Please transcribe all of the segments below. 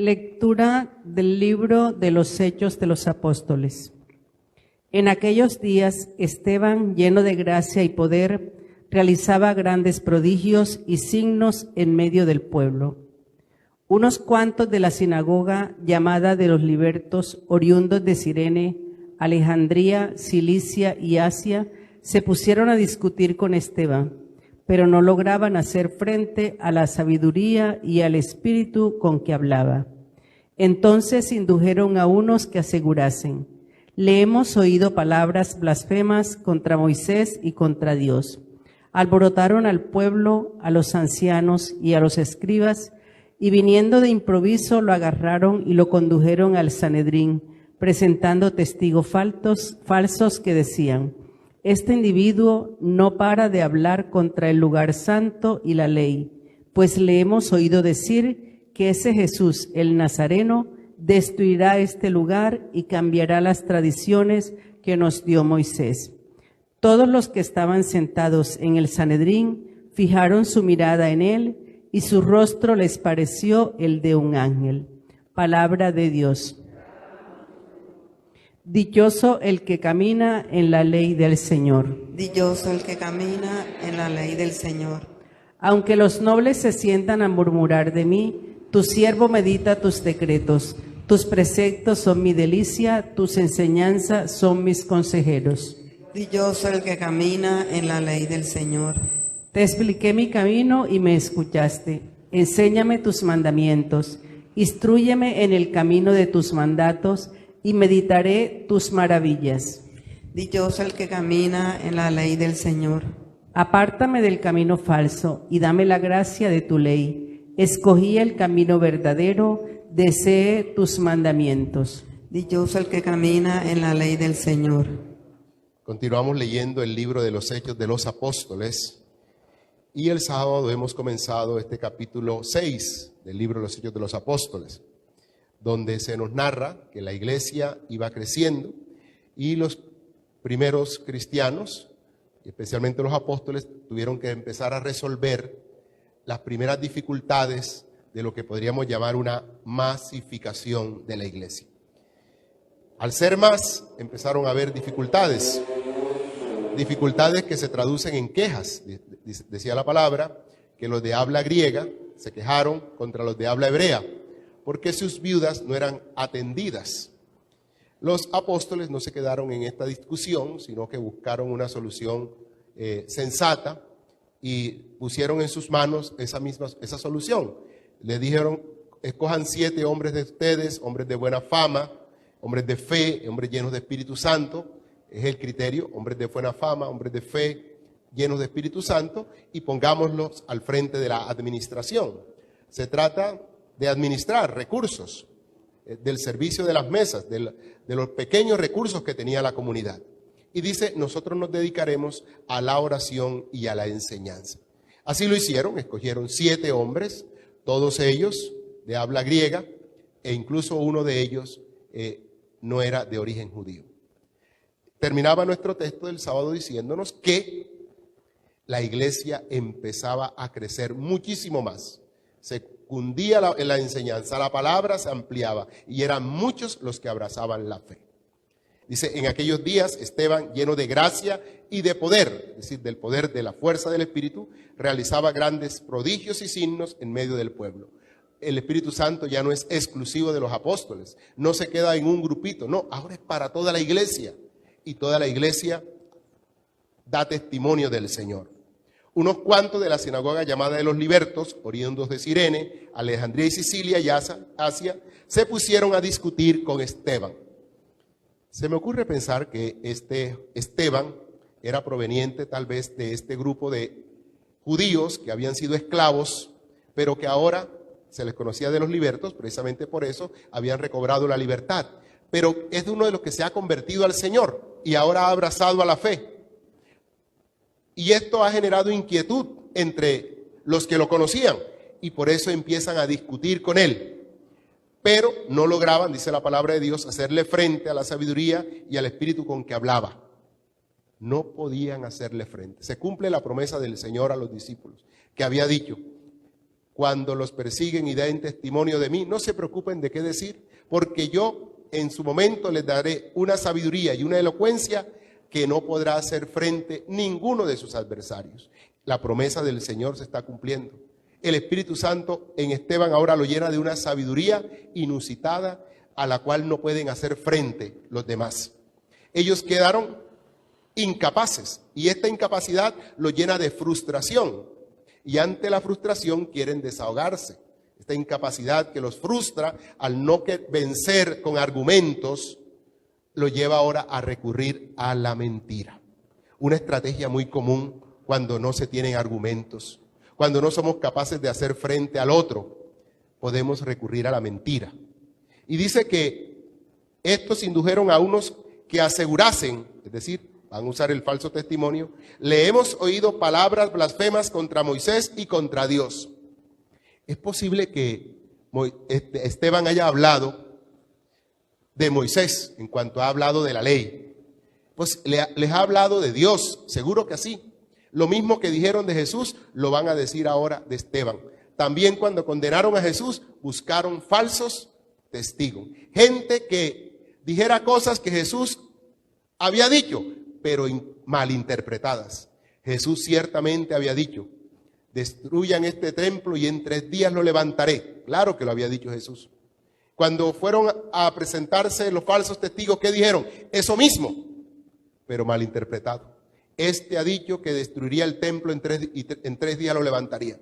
Lectura del libro de los Hechos de los Apóstoles. En aquellos días, Esteban, lleno de gracia y poder, realizaba grandes prodigios y signos en medio del pueblo. Unos cuantos de la sinagoga llamada de los libertos, oriundos de Cirene, Alejandría, Cilicia y Asia, se pusieron a discutir con Esteban, pero no lograban hacer frente a la sabiduría y al espíritu con que hablaba. Entonces indujeron a unos que asegurasen: le hemos oído palabras blasfemas contra Moisés y contra Dios. Alborotaron al pueblo, a los ancianos y a los escribas, y viniendo de improviso lo agarraron y lo condujeron al Sanedrín, presentando testigos falsos que decían: este individuo no para de hablar contra el lugar santo y la ley, pues le hemos oído decir que ese Jesús, el Nazareno, destruirá este lugar y cambiará las tradiciones que nos dio Moisés. Todos los que estaban sentados en el Sanedrín fijaron su mirada en él y su rostro les pareció el de un ángel. Palabra de Dios. Dichoso el que camina en la ley del Señor. Dichoso el que camina en la ley del Señor. Aunque los nobles se sientan a murmurar de mí, tu siervo medita tus decretos. Tus preceptos son mi delicia, tus enseñanzas son mis consejeros. Dichoso el que camina en la ley del Señor. Te expliqué mi camino y me escuchaste. Enséñame tus mandamientos. Instrúyeme en el camino de tus mandatos y meditaré tus maravillas. Dichoso el que camina en la ley del Señor. Apártame del camino falso y dame la gracia de tu ley. Escogí el camino verdadero, deseé tus mandamientos. Dichoso el que camina en la ley del Señor. Continuamos leyendo el libro de los Hechos de los Apóstoles y el sábado hemos comenzado este capítulo 6 del libro de los Hechos de los Apóstoles, donde se nos narra que la iglesia iba creciendo y los primeros cristianos, especialmente los apóstoles, tuvieron que empezar a resolver las primeras dificultades de lo que podríamos llamar una masificación de la iglesia. Al ser más, empezaron a haber dificultades que se traducen en quejas. Decía la palabra que los de habla griega se quejaron contra los de habla hebrea, porque sus viudas no eran atendidas. Los apóstoles no se quedaron en esta discusión, sino que buscaron una solución sensata y pusieron en sus manos esa solución. Le dijeron: escojan 7 hombres de ustedes, hombres de buena fama, hombres de fe, hombres llenos de Espíritu Santo. Es el criterio: hombres de buena fama, hombres de fe, llenos de Espíritu Santo, y pongámoslos al frente de la administración. Se trata de administrar recursos, del servicio de las mesas, de los pequeños recursos que tenía la comunidad. Y dice: nosotros nos dedicaremos a la oración y a la enseñanza. Así lo hicieron, escogieron 7 hombres, todos ellos de habla griega, e incluso uno de ellos no era de origen judío. Terminaba nuestro texto del sábado diciéndonos que la iglesia empezaba a crecer muchísimo más. Se cundía la enseñanza, la palabra se ampliaba y eran muchos los que abrazaban la fe. Dice: en aquellos días Esteban, lleno de gracia y de poder, es decir, del poder de la fuerza del Espíritu, realizaba grandes prodigios y signos en medio del pueblo. El Espíritu Santo ya no es exclusivo de los apóstoles, no se queda en un grupito, no, ahora es para toda la iglesia, y toda la iglesia da testimonio del Señor. Unos cuantos de la sinagoga llamada de los libertos, oriundos de Cirene, Alejandría y Sicilia y Asia, se pusieron a discutir con Esteban. Se me ocurre pensar que este Esteban era proveniente tal vez de este grupo de judíos que habían sido esclavos, pero que ahora se les conocía de los libertos, precisamente por eso habían recobrado la libertad. Pero es uno de los que se ha convertido al Señor y ahora ha abrazado a la fe. Y esto ha generado inquietud entre los que lo conocían y por eso empiezan a discutir con él. Pero no lograban, dice la palabra de Dios, hacerle frente a la sabiduría y al espíritu con que hablaba. No podían hacerle frente. Se cumple la promesa del Señor a los discípulos, que había dicho: cuando los persiguen y den testimonio de mí, no se preocupen de qué decir, porque yo en su momento les daré una sabiduría y una elocuencia que no podrá hacer frente ninguno de sus adversarios. La promesa del Señor se está cumpliendo. El Espíritu Santo en Esteban ahora lo llena de una sabiduría inusitada a la cual no pueden hacer frente los demás. Ellos quedaron incapaces y esta incapacidad los llena de frustración y ante la frustración quieren desahogarse. Esta incapacidad que los frustra al no vencer con argumentos los lleva ahora a recurrir a la mentira. Una estrategia muy común cuando no se tienen argumentos, cuando no somos capaces de hacer frente al otro, podemos recurrir a la mentira. Y dice que estos indujeron a unos que asegurasen, es decir, van a usar el falso testimonio, le hemos oído palabras blasfemas contra Moisés y contra Dios. Es posible que Esteban haya hablado de Moisés en cuanto ha hablado de la ley. Pues les ha hablado de Dios, seguro que sí. Lo mismo que dijeron de Jesús, lo van a decir ahora de Esteban. También cuando condenaron a Jesús, buscaron falsos testigos. Gente que dijera cosas que Jesús había dicho, pero malinterpretadas. Jesús ciertamente había dicho, destruyan este templo y en 3 días lo levantaré. Claro que lo había dicho Jesús. Cuando fueron a presentarse los falsos testigos, ¿qué dijeron? Eso mismo, pero malinterpretado. Este ha dicho que destruiría el templo en 3 días lo levantaría.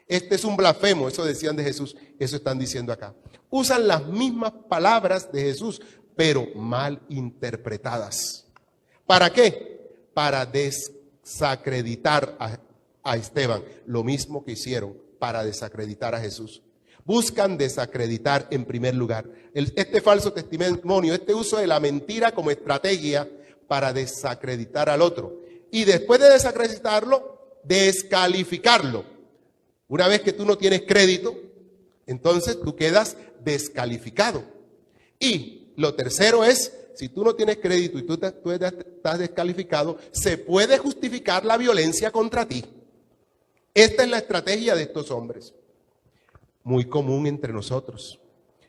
Este es un blasfemo, eso decían de Jesús, eso están diciendo acá. Usan las mismas palabras de Jesús, pero mal interpretadas. ¿Para qué? Para desacreditar a Esteban, lo mismo que hicieron para desacreditar a Jesús. Buscan desacreditar en primer lugar. Este falso testimonio, este uso de la mentira como estrategia para desacreditar al otro. Y después de desacreditarlo, descalificarlo. Una vez que tú no tienes crédito, entonces tú quedas descalificado. Y lo tercero es, si tú no tienes crédito y tú estás descalificado, se puede justificar la violencia contra ti. Esta es la estrategia de estos hombres. Muy común entre nosotros.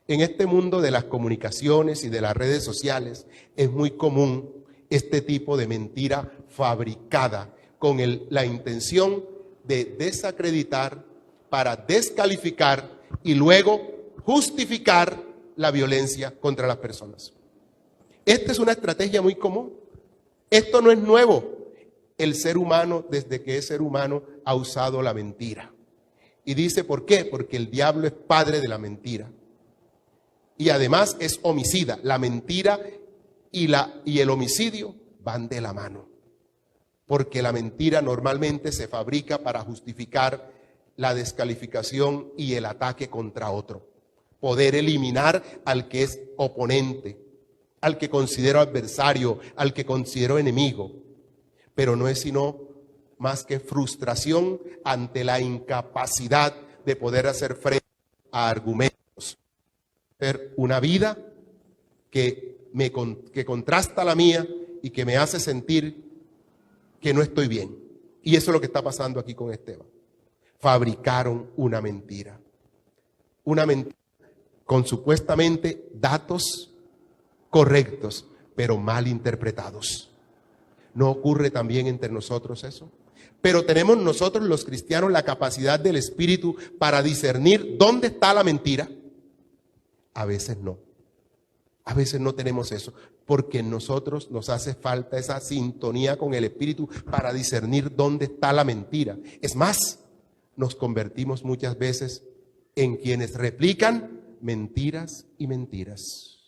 En este mundo de las comunicaciones y de las redes sociales es muy común este tipo de mentira fabricada con la intención de desacreditar para descalificar y luego justificar la violencia contra las personas. Esta es una estrategia muy común. Esto no es nuevo. El ser humano, desde que es ser humano, ha usado la mentira. Y dice, ¿por qué? Porque el diablo es padre de la mentira. Y además es homicida. La mentira y el homicidio van de la mano. Porque la mentira normalmente se fabrica para justificar la descalificación y el ataque contra otro. Poder eliminar al que es oponente, al que considero adversario, al que considero enemigo. Pero no es sino más que frustración ante la incapacidad de poder hacer frente a argumentos. Ser una vida que contrasta la mía y que me hace sentir que no estoy bien. Y eso es lo que está pasando aquí con Esteban. Fabricaron una mentira. Una mentira con supuestamente datos correctos, pero mal interpretados. ¿No ocurre también entre nosotros eso? Pero tenemos nosotros los cristianos la capacidad del Espíritu para discernir dónde está la mentira. A veces no. A veces no tenemos eso, porque en nosotros nos hace falta esa sintonía con el Espíritu para discernir dónde está la mentira. Es más, nos convertimos muchas veces en quienes replican mentiras y mentiras.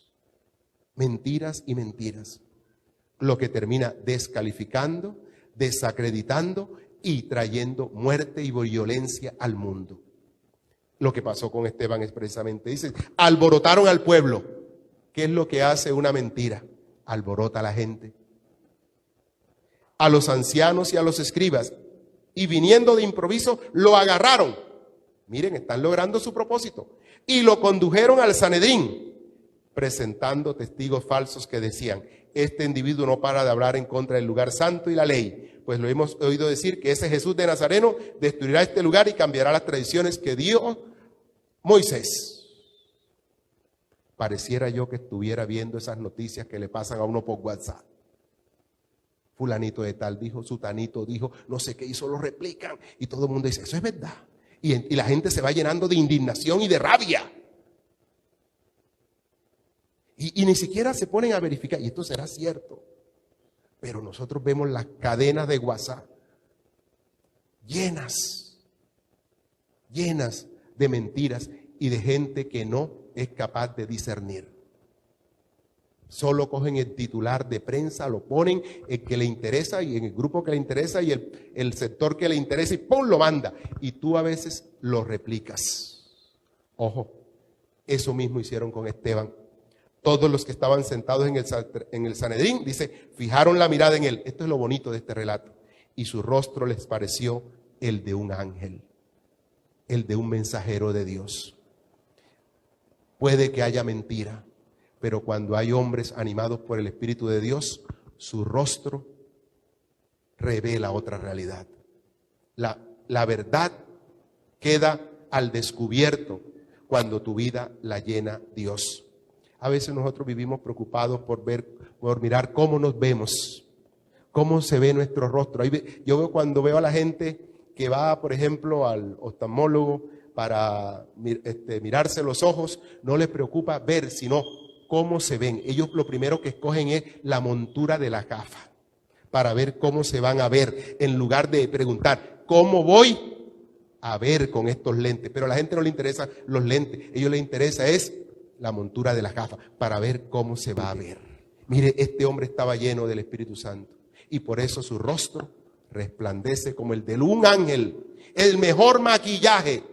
Mentiras y mentiras. Lo que termina descalificando, desacreditando y trayendo muerte y violencia al mundo. Lo que pasó con Esteban es precisamente, dice, alborotaron al pueblo. ¿Qué es lo que hace una mentira? Alborota a la gente. A los ancianos y a los escribas. Y viniendo de improviso, lo agarraron. Miren, están logrando su propósito. Y lo condujeron al Sanedrín, presentando testigos falsos que decían, este individuo no para de hablar en contra del lugar santo y la ley, pues lo hemos oído decir que ese Jesús de Nazareno destruirá este lugar y cambiará las tradiciones que dio Moisés. Pareciera yo que estuviera viendo esas noticias que le pasan a uno por WhatsApp. Fulanito de tal dijo, sutanito dijo, no sé qué hizo, lo replican y todo el mundo dice, eso es verdad. Y la gente se va llenando de indignación y de rabia. Y ni siquiera se ponen a verificar, y esto será cierto. Pero nosotros vemos las cadenas de WhatsApp llenas de mentiras y de gente que no es capaz de discernir. Solo cogen el titular de prensa, lo ponen el que le interesa y en el grupo que le interesa y el sector que le interesa y ¡pum! Lo manda. Y tú a veces lo replicas. Ojo, eso mismo hicieron con Esteban. Todos los que estaban sentados en el Sanedrín, dice, fijaron la mirada en él. Esto es lo bonito de este relato. Y su rostro les pareció el de un ángel, el de un mensajero de Dios. Puede que haya mentira, pero cuando hay hombres animados por el Espíritu de Dios, su rostro revela otra realidad. La verdad queda al descubierto cuando tu vida la llena Dios. A veces nosotros vivimos preocupados por mirar cómo nos vemos, cómo se ve nuestro rostro. Yo cuando veo a la gente que va, por ejemplo, al oftalmólogo para mirarse los ojos, no les preocupa ver, sino cómo se ven. Ellos lo primero que escogen es la montura de la gafa para ver cómo se van a ver, en lugar de preguntar, ¿cómo voy a ver con estos lentes? Pero a la gente no le interesa los lentes, a ellos les interesa es la montura de las gafas para ver cómo se va a ver. Mire, este hombre estaba lleno del Espíritu Santo y por eso su rostro resplandece como el de un ángel. El mejor maquillaje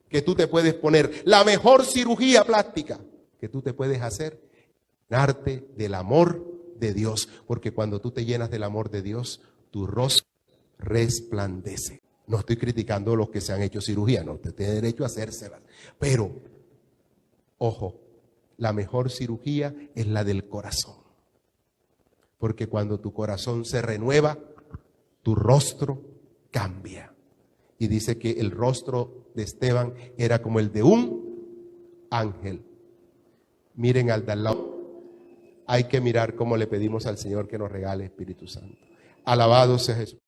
que tú te puedes poner, la mejor cirugía plástica que tú te puedes hacer, llenarte del amor de Dios, porque cuando tú te llenas del amor de Dios, tu rostro resplandece. No estoy criticando a los que se han hecho cirugía, no, usted tiene derecho a hacérselas, pero ojo, la mejor cirugía es la del corazón, porque cuando tu corazón se renueva, tu rostro cambia. Y dice que el rostro de Esteban era como el de un ángel. Miren al de al lado. Hay que mirar cómo le pedimos al Señor que nos regale Espíritu Santo. Alabado sea Jesús.